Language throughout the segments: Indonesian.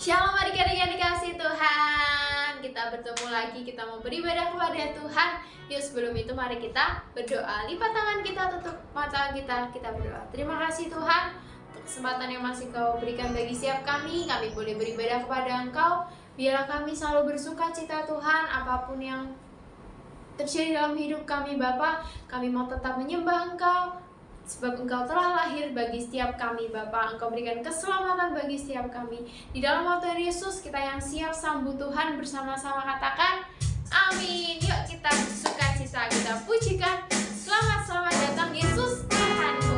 Shalom adik-adik yang dikasihi Tuhan. Kita bertemu lagi, kita mau beribadah kepada Tuhan. Yuk sebelum itu mari kita berdoa. Lipat tangan kita, tutup mata kita berdoa. Terima kasih Tuhan untuk kesempatan yang masih Kau berikan bagi setiap kami. Kami boleh beribadah kepada Engkau. Biarlah kami selalu bersuka cita Tuhan, apapun yang terjadi dalam hidup kami Bapa, kami mau tetap menyembah Engkau. Sebab Engkau telah lahir bagi setiap kami Bapa. Engkau berikan keselamatan bagi setiap kami. Di dalam nama Tuhan Yesus, kita yang siap sambut Tuhan bersama-sama katakan amin. Yuk kita bersuka cita, kita pujikan. Selamat datang Yesus Tuhanku.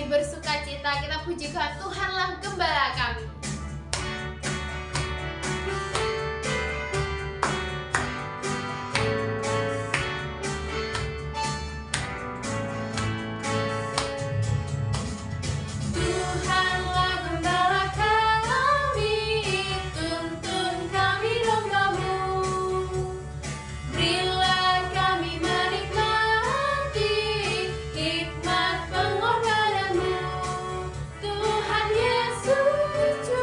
Bersuka cita, kita puji Tuhan. Tuhanlah gembala kami. Tuhan Yesus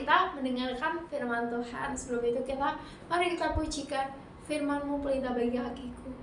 kita mendengarkan firman Tuhan. Sebelum itu mari kita pujikan firman-Mu pelita bagi kakiku.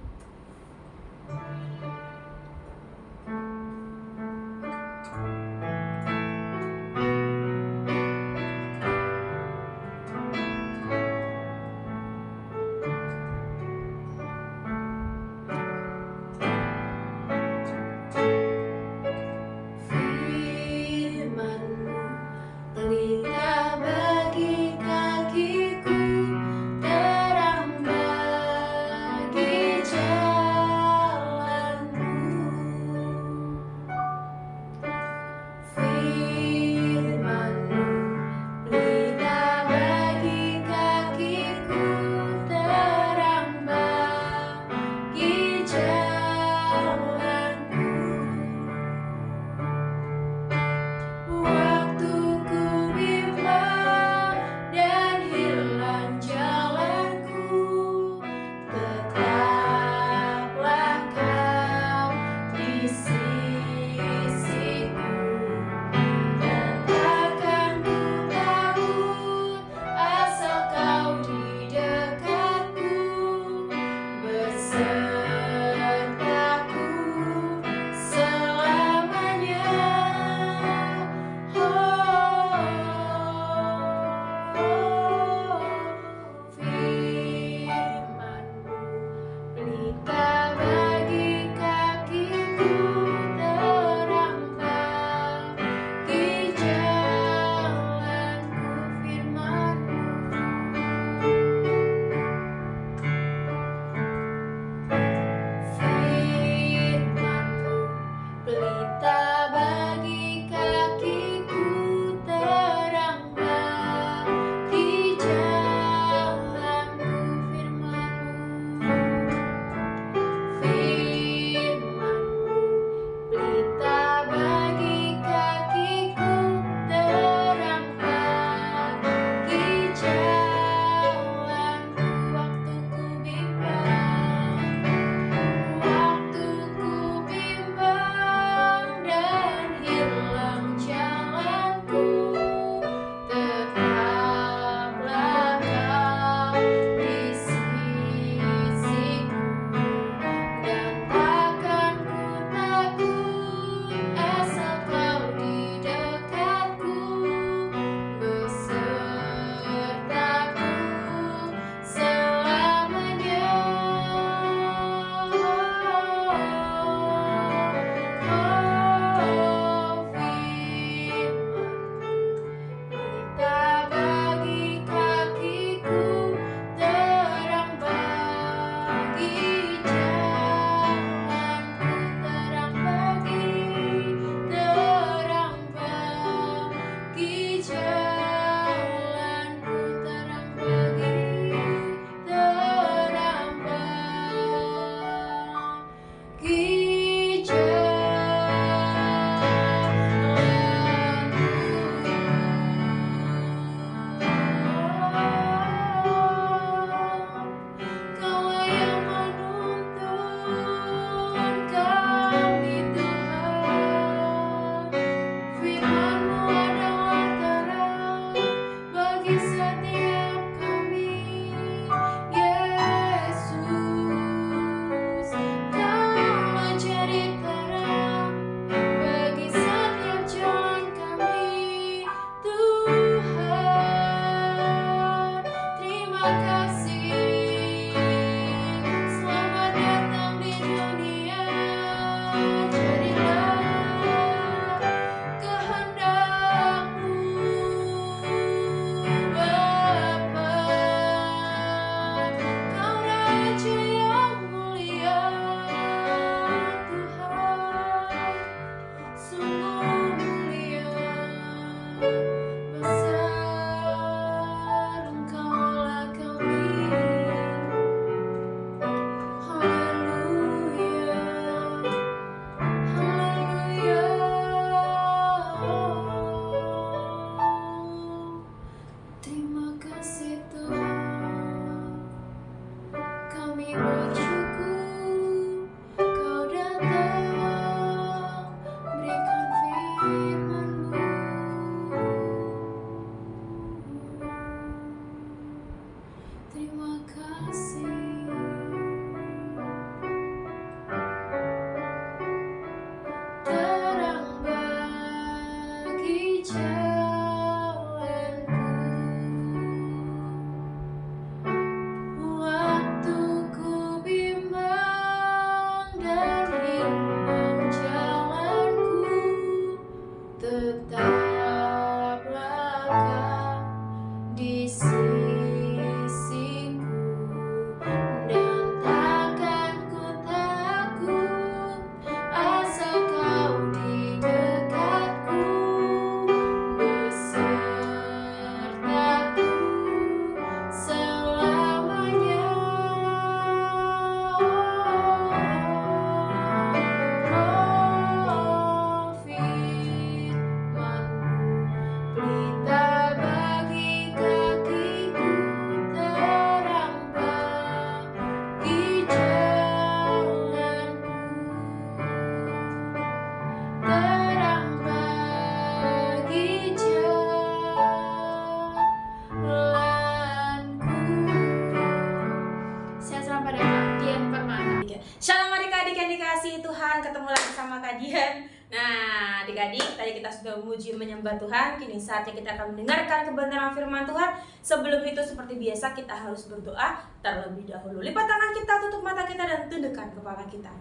yang dikasihi Tuhan, ketemu lagi sama Kak Dian. Nah, adik-adik, tadi kita sudah memuji menyembah Tuhan. Kini saatnya kita akan mendengarkan kebenaran firman Tuhan. Sebelum itu seperti biasa kita harus berdoa terlebih dahulu. Lipat tangan kita, tutup mata kita, dan tundukkan kepala kita.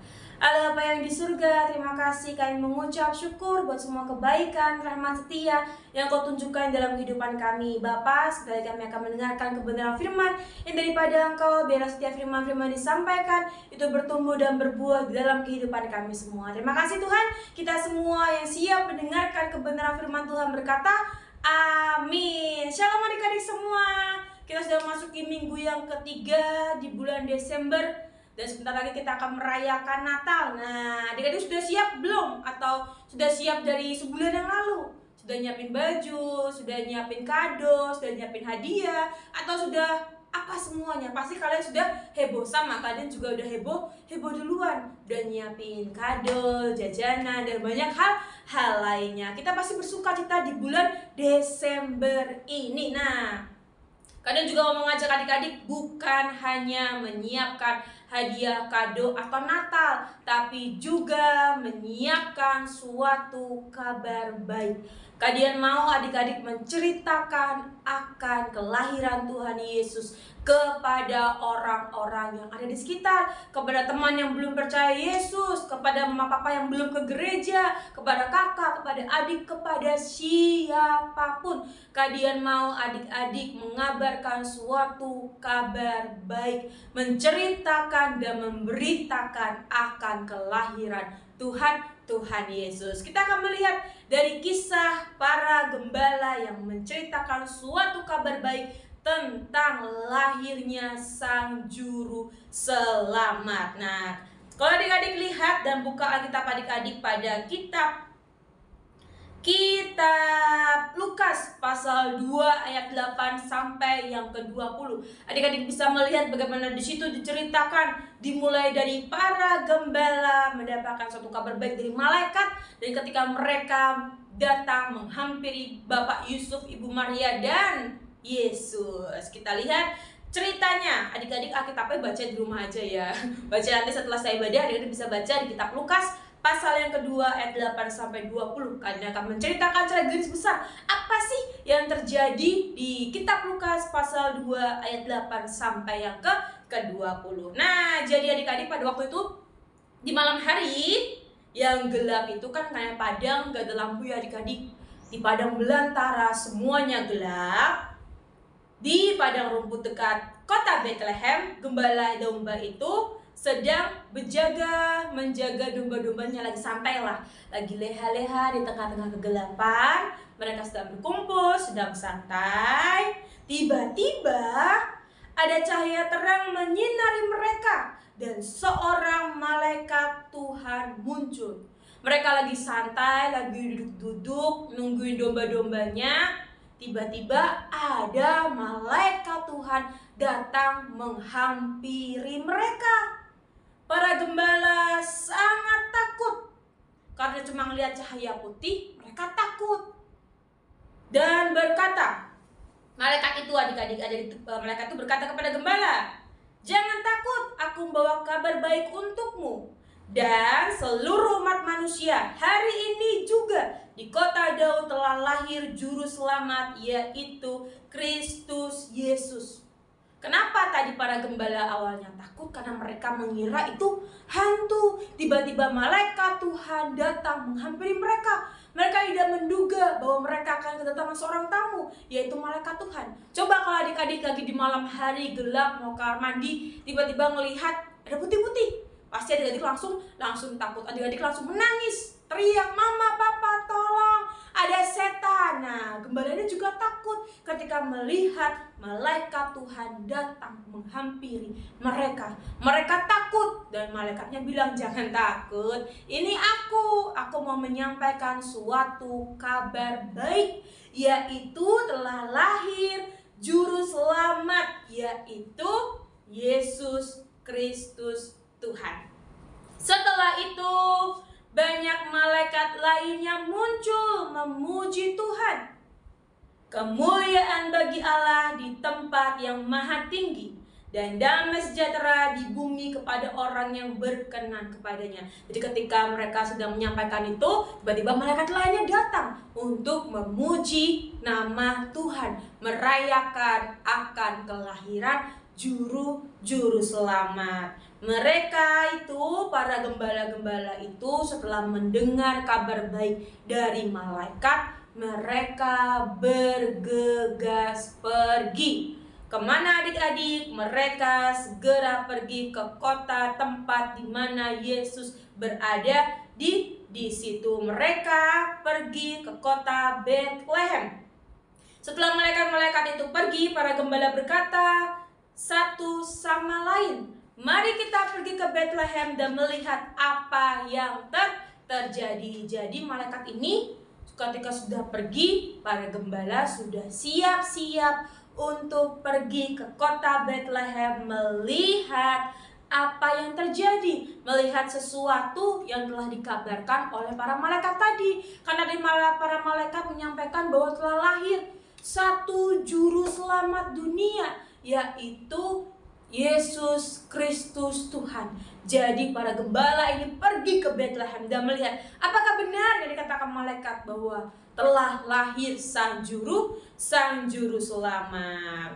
Allah Bapa yang di surga, terima kasih kami mengucap syukur buat semua kebaikan, rahmat setia yang Kau tunjukkan dalam kehidupan kami. Bapa, sekali kami akan mendengarkan kebenaran firman yang daripada Engkau, biarlah setiap firman-firman disampaikan itu bertumbuh dan berbuah di dalam kehidupan kami semua. Terima kasih Tuhan, kita semua yang siap mendengarkan kebenaran firman Tuhan berkata, amin. Shalom adik-adik semua. Kita sudah masuki minggu yang ketiga di bulan Desember. Dan sebentar lagi kita akan merayakan Natal. Nah, adik-adik sudah siap belum? Atau sudah siap dari sebulan yang lalu? Sudah nyiapin baju, sudah nyiapin kado, sudah nyiapin hadiah, atau sudah apa semuanya? Pasti kalian sudah heboh, sama kalian juga udah heboh duluan. Udah nyiapin kado, jajanan, dan banyak hal lainnya. Kita pasti bersuka cita di bulan Desember ini. Nah, kadang juga mau ngajak adik-adik bukan hanya menyiapkan hadiah, kado, atau Natal, tapi juga menyiapkan suatu kabar baik. Kalian mau adik-adik menceritakan akan kelahiran Tuhan Yesus kepada orang-orang yang ada di sekitar, kepada teman yang belum percaya Yesus, kepada mama papa yang belum ke gereja, kepada kakak, kepada adik, kepada siapapun. Kalian mau adik-adik mengabarkan suatu kabar baik, menceritakan dan memberitakan akan kelahiran Tuhan Yesus. Kita akan melihat dari kisah para gembala yang menceritakan suatu kabar baik tentang lahirnya Sang Juru Selamat. Nah, kalau adik-adik lihat dan buka Alkitab adik-adik pada kitab Lukas pasal 2 ayat 8 sampai yang ke-20. Adik-adik bisa melihat bagaimana di situ diceritakan dimulai dari para gembala mendapatkan suatu kabar baik dari malaikat, dan ketika mereka datang menghampiri Bapak Yusuf, Ibu Maria, dan Yesus. Kita lihat ceritanya. Adik-adik Alkitabnya baca di rumah aja ya. Baca nanti setelah saya ibadah, adik-adik bisa baca di kitab Lukas pasal yang kedua ayat 8 sampai 20. Kalian akan menceritakan secara garis besar apa sih yang terjadi di kitab Lukas pasal 2 ayat 8 sampai yang ke-20. Nah, jadi adik-adik pada waktu itu di malam hari yang gelap itu kan kayak padang, gak ada lampu ya adik-adik. Di padang belantara semuanya gelap. Di padang rumput dekat kota Bethlehem, gembala domba itu sedang menjaga domba-dombanya, lagi santai lah, lagi leha-leha di tengah-tengah kegelapan. Mereka sedang berkumpul, sedang santai. Tiba-tiba ada cahaya terang menyinari mereka, dan seorang malaikat Tuhan muncul. Mereka lagi santai, lagi duduk-duduk nungguin domba-dombanya. Tiba-tiba ada malaikat Tuhan datang menghampiri mereka. Para gembala sangat takut karena cuma melihat cahaya putih. Mereka takut dan berkata, malaikat itu adik-adik malaikat itu berkata kepada gembala, jangan takut, aku membawa kabar baik untukmu dan seluruh umat manusia. Hari ini juga di kota Daud telah lahir juru selamat, yaitu Kristus Yesus. Kenapa tadi para gembala awalnya takut? Karena mereka mengira itu hantu. Tiba-tiba malaikat Tuhan datang menghampiri mereka. Mereka tidak menduga bahwa mereka akan kedatangan seorang tamu, yaitu malaikat Tuhan. Coba kalau adik-adik lagi di malam hari gelap mau kamar mandi, tiba-tiba melihat ada putih-putih, pasti adik-adik langsung takut. Adik-adik langsung menangis, teriak, mama, papa, tolong, ada setan. Nah, gembala ini juga takut ketika melihat malaikat Tuhan datang menghampiri mereka. Mereka takut dan malaikatnya bilang, jangan takut, ini aku mau menyampaikan suatu kabar baik, yaitu telah lahir juru selamat, yaitu Yesus Kristus Tuhan. Setelah itu banyak malaikat lainnya muncul memuji Tuhan. Kemuliaan bagi Allah di tempat yang maha tinggi, dan damai sejahtera di bumi kepada orang yang berkenan kepadanya. Jadi ketika mereka sedang menyampaikan itu, tiba-tiba malaikat lainnya datang untuk memuji nama Tuhan, merayakan akan kelahiran juru selamat. Mereka itu, para gembala-gembala itu, setelah mendengar kabar baik dari malaikat, mereka bergegas pergi. Kemana adik-adik? Mereka segera pergi ke kota tempat di mana Yesus berada. Di situ mereka pergi ke kota Betlehem. Setelah malaikat-malaikat itu pergi, para gembala berkata satu sama lain, mari kita pergi ke Betlehem dan melihat apa yang terjadi. Jadi malaikat ini ketika sudah pergi, para gembala sudah siap-siap untuk pergi ke kota Betlehem melihat apa yang terjadi, melihat sesuatu yang telah dikabarkan oleh para malaikat tadi. Karena para malaikat menyampaikan bahwa telah lahir satu juru selamat dunia, yaitu Yesus Kristus Tuhan. Jadi para gembala ini pergi ke Betlehem dan melihat apakah benar yang dikatakan malaikat bahwa telah lahir sang juru selamat.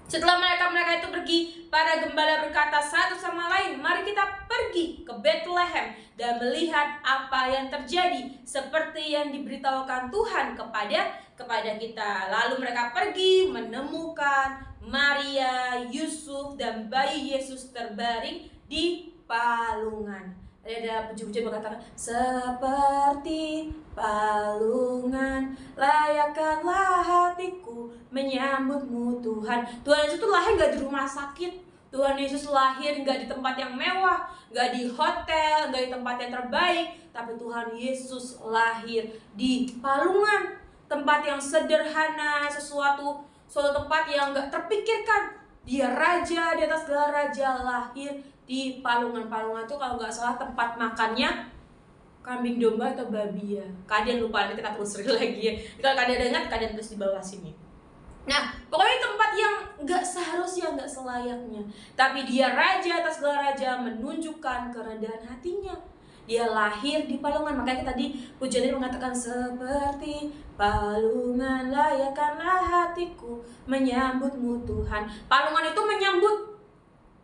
Setelah mereka itu pergi, para gembala berkata satu sama lain, mari kita pergi ke Betlehem dan melihat apa yang terjadi seperti yang diberitahukan Tuhan kepada kita. Lalu mereka pergi menemukan Maria, Yusuf, dan bayi Yesus terbaring di palungan. Ada puji-puji mengatakan, seperti palungan layakkanlah hatiku menyambutmu Tuhan. Tuhan Yesus itu lahir gak di rumah sakit. Tuhan Yesus lahir gak di tempat yang mewah, gak di hotel, gak di tempat yang terbaik. Tapi Tuhan Yesus lahir di palungan, tempat yang sederhana, suatu tempat yang gak terpikirkan. Dia raja di atas segala raja, lahir di palungan. Palungan itu kalau nggak salah tempat makannya kambing domba atau babi ya. Kalian lupa, nanti kita telusuri lagi ya. Kalau kalian ingat, kalian tulis di bawah sini. Nah, pokoknya tempat yang nggak seharusnya, nggak selayaknya. Tapi dia raja atas segala raja, menunjukkan kerendahan hatinya. Dia lahir di palungan. Makanya tadi pujiannya mengatakan seperti palungan layakkanlah hatiku menyambutmu Tuhan. Palungan itu menyambut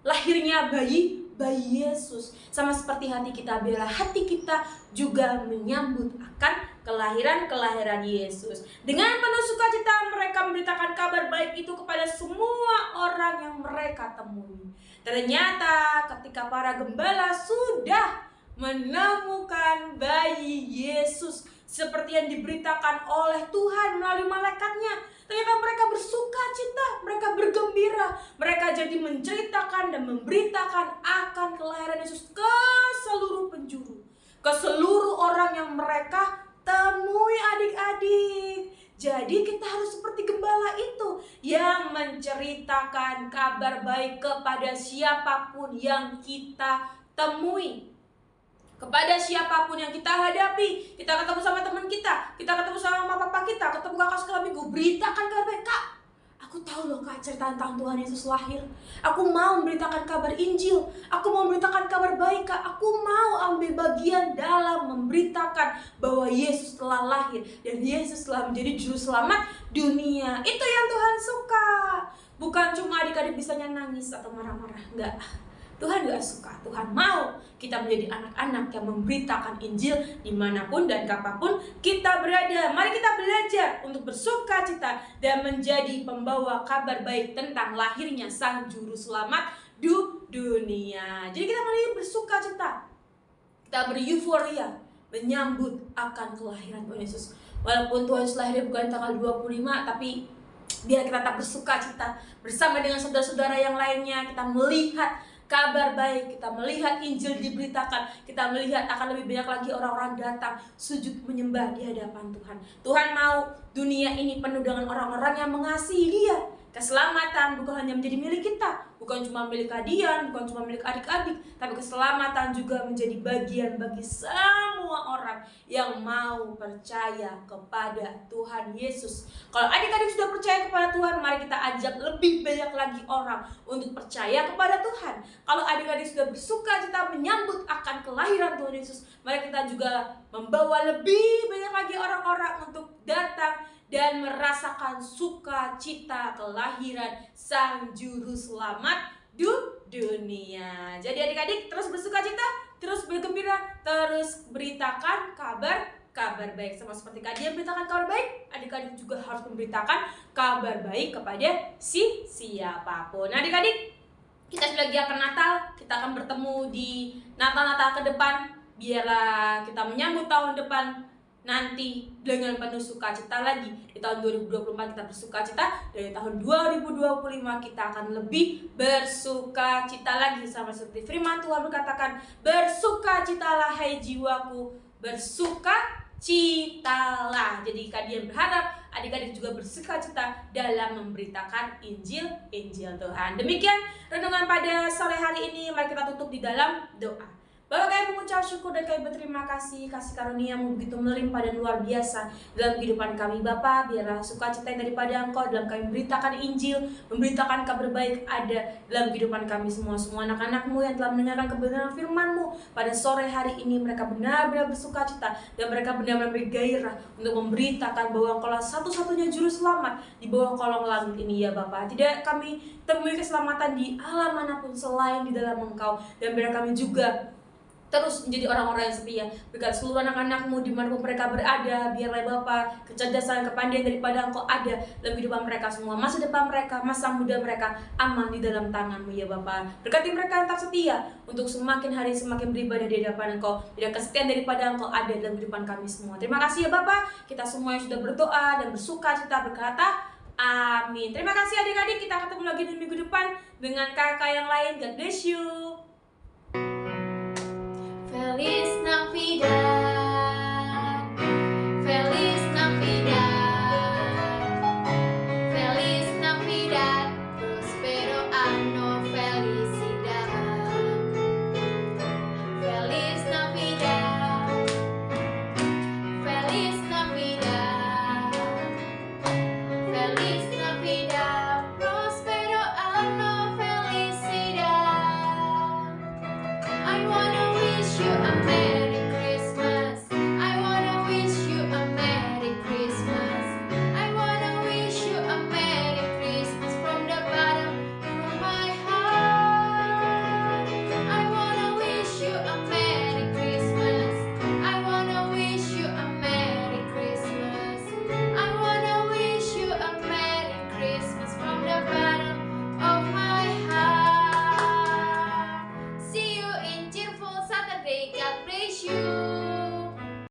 lahirnya bayi Yesus. Sama seperti hati kita, biarlah hati kita juga menyambut akan kelahiran Yesus. Dengan penuh sukacita mereka memberitakan kabar baik itu kepada semua orang yang mereka temui. Ternyata ketika para gembala sudah menemukan bayi Yesus seperti yang diberitakan oleh Tuhan melalui malaikatnya, ternyata mereka bersuka cita, mereka bergembira, mereka jadi menceritakan dan memberitakan akan kelahiran Yesus ke seluruh penjuru, ke seluruh orang yang mereka temui adik-adik. Jadi kita harus seperti gembala itu yang menceritakan kabar baik kepada siapapun yang kita temui, kepada siapapun yang kita hadapi. Kita ketemu sama teman kita ketemu sama mama papa kita, ketemu kakak sekolah minggu, beritakan kabar baik. Kak, aku tahu loh kak cerita tentang Tuhan Yesus lahir. Aku mau memberitakan kabar Injil, aku mau memberitakan kabar baik kak. Aku mau ambil bagian dalam memberitakan bahwa Yesus telah lahir dan Yesus telah menjadi juru selamat dunia. Itu yang Tuhan suka. Bukan cuma adik-adik bisanya nangis atau marah-marah, enggak. Tuhan gak suka. Tuhan mau kita menjadi anak-anak yang memberitakan Injil dimanapun dan kapanpun kita berada. Mari kita belajar untuk bersuka cita dan menjadi pembawa kabar baik tentang lahirnya sang juru selamat dunia. Jadi kita mari bersuka cita, kita beryuforia menyambut akan kelahiran Tuhan Yesus. Walaupun Tuhan Yesus lahir bukan tanggal 25, tapi biar kita tetap bersuka cita bersama dengan saudara-saudara yang lainnya. Kita melihat kabar baik, kita melihat Injil diberitakan, kita melihat akan lebih banyak lagi orang-orang datang sujud menyembah di hadapan Tuhan. Tuhan mau dunia ini penuh dengan orang-orang yang mengasihi Dia. keselamatan bukan hanya menjadi milik kita, bukan cuma milik Adian, bukan cuma milik adik-adik, tapi keselamatan juga menjadi bagian bagi semua orang yang mau percaya kepada Tuhan Yesus. Kalau adik-adik sudah percaya kepada Tuhan, mari kita ajak lebih banyak lagi orang untuk percaya kepada Tuhan. Kalau adik-adik sudah bersuka cita menyambut akan kelahiran Tuhan Yesus, mari kita juga membawa lebih banyak lagi orang-orang untuk datang dan merasakan sukacita kelahiran Sang Juru Selamat dunia. Jadi adik-adik terus bersukacita, terus bergembira, terus beritakan kabar baik. Sama seperti Kak Dian beritakan kabar baik, adik-adik juga harus memberitakan kabar baik kepada siapapun. Nah adik-adik, kita sudah lagi akan Natal, kita akan bertemu di Natal-Natal ke depan. Biarlah kita menyambut tahun depan nanti dengan penuh sukacita lagi. Di tahun 2024 kita bersukacita, dari tahun 2025 kita akan lebih bersukacita lagi. Sama seperti firman Tuhan berkatakan, bersukacitalah hai jiwaku, bersukacitalah. Jadi kalian berharap adik-adik juga bersukacita dalam memberitakan Injil Tuhan. Demikian renungan pada sore hari ini. Mari kita tutup di dalam doa. Bapak kami mengucap syukur dan kami berterima kasih karunia-Mu begitu melimpah dan luar biasa dalam kehidupan kami Bapa. Biarlah sukacita yang daripada Engkau dalam kami memberitakan Injil, memberitakan kabar baik ada dalam kehidupan kami semua anak-anak-Mu yang telah mendengarkan kebenaran firman-Mu pada sore hari ini. Mereka benar-benar bersukacita dan mereka benar-benar bergairah untuk memberitakan bahwa Engkaulah satu-satunya juru selamat di bawah kolong langit ini ya Bapa. Tidak kami temui keselamatan di alam manapun selain di dalam Engkau, dan biar kami juga terus menjadi orang-orang yang setia. Berkat seluruh anak-anak-Mu dimanapun mereka berada, biarlah Bapa kecerdasan, kepandaian daripada Engkau ada dalam kehidupan mereka semua. Masa depan mereka, masa muda mereka aman di dalam tangan-Mu ya Bapa. Berkati mereka yang tak setia untuk semakin hari semakin beribadah di hadapan Engkau. Biar kesetiaan daripada Engkau ada dalam kehidupan kami semua. Terima kasih ya Bapa. Kita semua yang sudah berdoa dan bersuka-cita berkata amin. Terima kasih adik-adik. Kita ketemu lagi di minggu depan dengan kakak yang lain. God bless you.